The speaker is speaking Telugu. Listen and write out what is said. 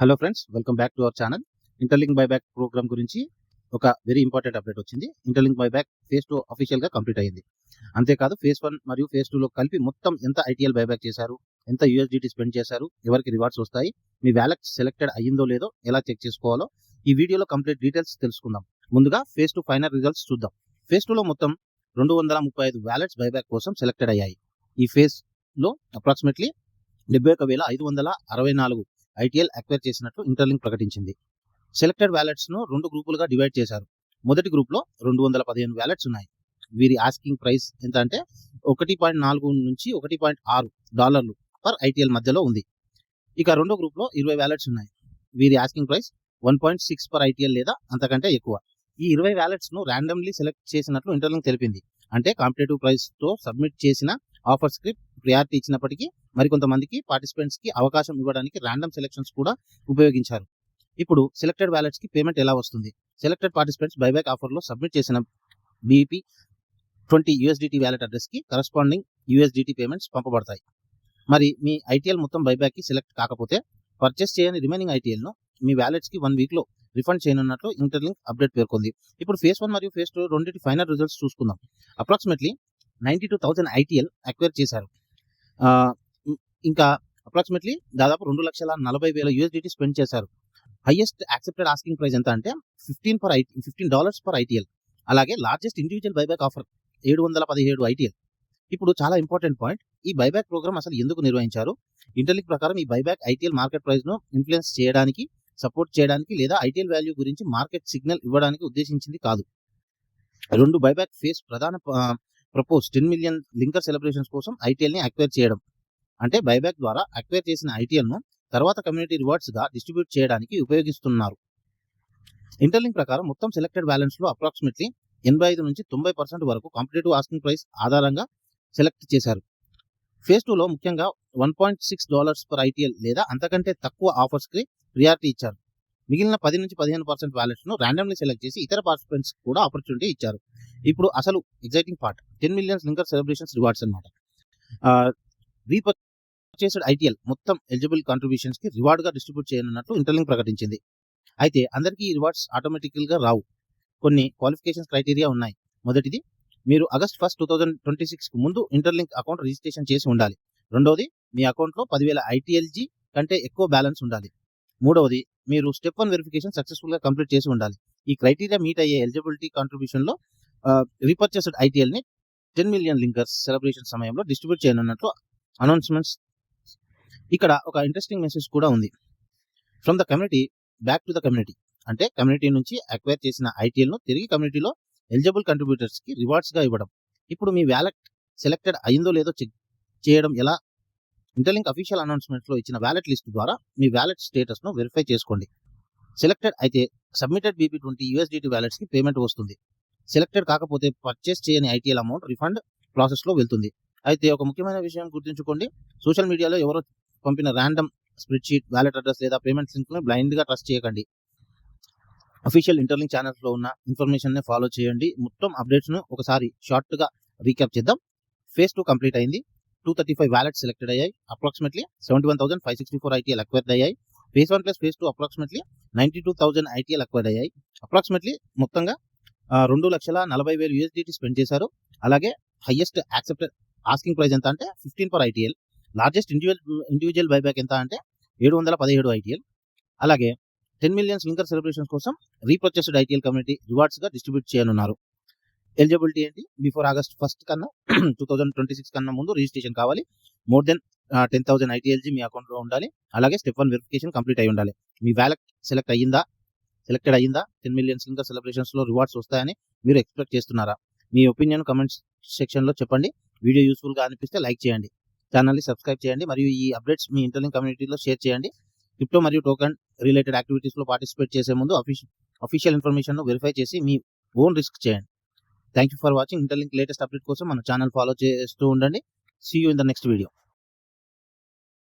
Hello friends, welcome back to our channel. Interlink buyback program గురించి ఒక వెరీ ఇంపార్టెంట్ అప్డేట్ వచ్చింది. ఇంటర్లింక్ బైబ్యాక్ ఫేజ్ 2 అఫీషియల్గా కంప్లీట్ అయ్యింది. అంతేకాదు ఫేజ్ 1 మరియు ఫేజ్ 2లో కలిపి మొత్తం ఎంత ఐటీఎల్ బైబ్యాక్ చేశారు, ఎంత యూఎస్డిటీ స్పెండ్ చేశారు, ఎవరికి రివార్డ్స్ వస్తాయి, మీ వ్యాలెట్ సెలెక్టెడ్ అయ్యిందో లేదో ఎలా చెక్ చేసుకోవాలో ఈ వీడియోలో కంప్లీట్ డీటెయిల్స్ తెలుసుకుందాం. ముందుగా ఫేజ్ 2 ఫైనల్ రిజల్ట్స్ చూద్దాం. ఫేజ్ 2లో మొత్తం 235 వ్యాలెట్స్ బైబ్యాక్ కోసం సెలెక్టెడ్ అయ్యాయి. ఈ ఫేజ్లో అప్రాక్సిమేట్లీ 71,664 ఐటీఎల్ అక్వైర్ చేసినట్లు ఇంటర్లింక్ ప్రకటించింది. సెలెక్టెడ్ వ్యాలెట్స్ ను 2 గ్రూపులుగా డివైడ్ చేశారు. మొదటి గ్రూప్ లో 215 వ్యాలెట్స్ ఉన్నాయి. వీరి ఆస్కింగ్ ప్రైస్ ఎంత అంటే 1.4 నుంచి 1.6 డాలర్లు పర్ ఐటీఎల్ మధ్యలో ఉంది. ఇక రెండో గ్రూప్ లో 20 వ్యాలెట్స్ ఉన్నాయి. వీరి ఆస్కింగ్ ప్రైస్ 1.6 పర్ ఐటీఎల్ లేదా అంతకంటే ఎక్కువ. ఈ 20 వ్యాలెట్స్ ను ర్యాండమ్లీ సెలెక్ట్ చేసినట్లు ఇంటర్లింక్ తెలిపింది. అంటే కాంపిటేటివ్ ప్రైస్ తో సబ్మిట్ చేసిన ఆఫర్స్ కి ప్రియారిటీ ఇచ్చినప్పటికీ మరికొంతమందికి పార్టిసిపెంట్స్ కి అవకాశం ఇవ్వడానికి ర్యాండమ్ సెలెక్షన్స్ కూడా ఉపయోగించారు. ఇప్పుడు సెలెక్టెడ్ వ్యాలెట్స్ కి పేమెంట్ ఎలా వస్తుంది? సెలెక్టెడ్ పార్టిసిపెంట్స్ బైబ్యాక్ ఆఫర్ లో సబ్మిట్ చేసిన BP20 USDT వ్యాలెట్ అడ్రస్ కి కరస్పాండింగ్ USDT పేమెంట్స్ పంపబడతాయి. మరి మీ ఐటీఎల్ మొత్తం బైబ్యాక్ కి సెలెక్ట్ కాకపోతే పర్చేస్ చేయని రిమైనింగ్ ఐటీఎల్ ను మీ వ్యాలెట్స్ కి 1 వీక్ లో రిఫండ్ చేయనున్నట్లు ఇంటర్లింక్ అప్డేట్ పేర్కొంది. ఇప్పుడు ఫేజ్ 1 మరియు ఫేజ్ 2 రెండింటి ఫైనల్ రిజల్ట్స్ చూసుకుందాం. అప్రాక్సిమేట్లీ 92,000 ఐటీఎల్ అక్వైర్ చేశారు. ఇంకా అప్రాక్సిమేట్లీ దాదాపు 2,40,000 USDT స్పెండ్ చేశారు. హైయెస్ట్ యాక్సెప్టెడ్ ఆస్కింగ్ ప్రైస్ ఎంత అంటే $15 పర్ ఐటీఎల్. అలాగే largest individual buyback offer 717 ITL. ఇప్పుడు చాలా ఇంపార్టెంట్ పాయింట్, ఈ బైబ్యాక్ ప్రోగ్రామ్ అసలు ఎందుకు నిర్వహించారు? ఇంటర్లింక్ ప్రకారం ఈ బైబ్యాక్ ఐటీఎల్ మార్కెట్ ప్రైస్ ను ఇన్ఫ్లుయెన్స్ చేయడానికి, సపోర్ట్ చేయడానికి లేదా ఐటీఎల్ వాల్యూ గురించి మార్కెట్ సిగ్నల్ ఇవ్వడానికి ఉద్దేశించింది కాదు. 2 బైబ్యాక్ ఫేజ్ ప్రధాన ప్రపోజ్ 10 మిలియన్ లింకర్ సెలబ్రేషన్స్ కోసం ఐటీఎల్ ని అక్వైర్ చేయడం. అంటే బైబ్యాక్ ద్వారా అక్వైర్ చేసిన ఐటీఎల్ ను తర్వాత కమ్యూనిటీ రివార్డ్స్ గా డిస్ట్రిబ్యూట్ చేయడానికి ఉపయోగిస్తున్నారు. ఇంటర్లింక్ ప్రకారం మొత్తం సెలెక్టెడ్ బ్యాలెన్స్ లో అప్రాక్సిమేట్లీ 85 నుంచి 90% వరకు కాంపిటేటివ్ ఆస్కింగ్ ప్రైస్ ఆధారంగా సెలెక్ట్ చేశారు. ఫేజ్ 2 లో ముఖ్యంగా $1.6 పర్ ఐటీఎల్ లేదా అంతకంటే తక్కువ ఆఫర్స్ కి ప్రియారిటీ ఇచ్చారు. మిగిలిన 10 నుంచి 15% వ్యాలెట్స్ ను ర్యాండమ్లీ సెలెక్ట్ చేసి ఇతర పార్టిసిపెంట్స్ కూడా ఆపర్చునిటీ ఇచ్చారు. ఇప్పుడు అసలు exciting part 10 millions linker celebrations rewards అన్నమాట. రీపర్చేస్డ్ ఐటీఎల్ మొత్తం ఎలిజిబుల్ కాంట్రిబ్యూషన్స్ కి రివార్డ్ గా డిస్ట్రిబ్యూట్ చేయనున్నట్లు ఇంటర్లింక్ ప్రకటించింది. అయితే అందరికీ ఈ రివార్డ్స్ ఆటోమేటికల్ గా రావు. కొన్ని క్వాలిఫికేషన్ క్రైటీరియా ఉన్నాయి. మొదటిది, మీరు August 1, 2026 కు ముందు ఇంటర్లింక్ అకౌంట్ రిజిస్ట్రేషన్ చేసి ఉండాలి. రెండవది, మీ అకౌంట్ లో 10,000 ఐటీఎల్జీ కంటే ఎక్కువ బ్యాలెన్స్ ఉండాలి. మూడవది, మీరు స్టెప్ 1 వెరిఫికేషన్ సక్సెస్ఫుల్ గా కంప్లీట్ చేసి ఉండాలి. ఈ క్రైటీరియా మీట్ అయ్యే ఎలిజిబిలిటీ కాంట్రిబ్యూషన్ లో రీపర్చేస్డ్ ఐటీఎల్ ని 10 మిలియన్ లింకర్స్ సెలబ్రేషన్ సమయంలో డిస్ట్రిబ్యూట్ చేయనున్నట్లు అనౌన్స్మెంట్స్. ఇక్కడ ఒక ఇంట్రెస్టింగ్ మెసేజ్ కూడా ఉంది. From the community back to the community. అంటే కమ్యూనిటీ నుంచి అక్వైర్ చేసిన ఐటీఎల్ ను తిరిగి కమ్యూనిటీలో ఎలిజిబుల్ కంట్రిబ్యూటర్స్ కి రివార్డ్స్ గా ఇవ్వడం. ఇప్పుడు మీ వ్యాలెట్ సెలెక్టెడ్ అయిందో లేదో చెక్ చేయడం ఎలా? ఇంటర్లింక్ అఫీషియల్ అనౌన్స్మెంట్స్ లో ఇచ్చిన వ్యాలెట్ లిస్ట్ ద్వారా మీ వ్యాలెట్ స్టేటస్ ను వెరిఫై చేసుకోండి. సెలెక్టెడ్ అయితే సబ్మిటెడ్ BP20 USDT వ్యాలెట్స్ కి పేమెంట్ వస్తుంది. సెలెక్టెడ్ కాకపోతే పర్చేస్ చేయని ఐటీఎల్ అమౌంట్ రిఫండ్ ప్రాసెస్ లో వెళ్తుంది. అయితే ఒక ముఖ్యమైన విషయం గుర్తుంచుకోండి, సోషల్ మీడియాలో ఎవరో పంపిన ర్యాండమ్ స్ప్రెడ్షీట్, వ్యాలెట్ అడ్రస్ లేదా పేమెంట్ లింక్ ను బ్లైండ్ గా ట్రస్ట్ చేయకండి. అఫీషియల్ ఇంటర్లింక్ ఛానల్స్ లో ఉన్న ఇన్ఫర్మేషన్ ని ఫాలో చేయండి. మొత్తం అప్డేట్స్ ను ఒకసారి షార్ట్ గా రీక్యాప్ చేద్దాం. ఫేజ్ 2 కంప్లీట్ అయింది. 235 వ్యాలెట్స్ సెలెక్టెడ్ అయ్యాయి. అప్రాక్సిమేట్లీ 71,564 ఐటీఎల్ అక్వైర్డ్ అయ్యాయి. Phase 1 plus phase 2 approximately 92,000 ITL acquired అయ్యాయి. అప్రాక్సిమేట్లీ మొత్తంగా 2,40,000 USDT స్పెండ్ చేశారు. అలాగే హైయెస్ట్ యాక్సెప్టెడ్ ఆస్కింగ్ ప్రైస్ ఎంత అంటే 15 per ITL. Largest individual buyback ఎంత అంటే 717 ఐటీఎల్. అలాగే 10 మిలియన్స్ లింకర్ సెలబ్రేషన్స్ కోసం రీపర్చేస్డ్ ఐటీఎల్ కమ్యూనిటీ రివార్డ్స్ గా డిస్ట్రిబ్యూట్ చేయనున్నారు. ఎలిజిబిలిటీ ఏంటి? బిఫోర్ August 1 కన్నా 2026 కన్నా ముందు రిజిస్ట్రేషన్ కావాలి. మోర్ దెన్ 10,000 ఐటీఎల్జీ మీ అకౌంట్ లో ఉండాలి. అలాగే స్టెప్ 1 వెరిఫికేషన్ కంప్లీట్ అయి ఉండాలి. మీ వ్యాలెట్ సెలెక్టెడ్ అయ్యిందా? 10 మిలియన్స్ లింకర్ సెలబ్రేషన్స్ లో రివార్డ్స్ వస్తాయని మీరు ఎక్స్పెక్ట్ చేస్తున్నారా? మీ ఒపీనియన్ కమెంట్స్ సెక్షన్ లో చెప్పండి. వీడియో యూస్ఫుల్ గా అనిపిస్తే లైక్ చేయండి. ఛానల్ ని సబ్స్క్రైబ్ చేయండి మరియు ఈ అప్డేట్స్ మీ ఇంటర్లింక్ కమ్యూనిటీలో షేర్ చేయండి. క్రిప్టో మరియు టోకెన్ రిలేటెడ్ యాక్టివిటీస్ లో పార్టిసిపేట్ చేసే ముందు అఫీషియల్ ఇన్ఫర్మేషన్ ను వెరిఫై చేసి మీ ఓన్ రిస్క్ చేయండి. Thank you for watching. Interlink latest update కోసం మన ఛానల్ ఫాలో చేస్తూ ఉండండి. See you in the next video.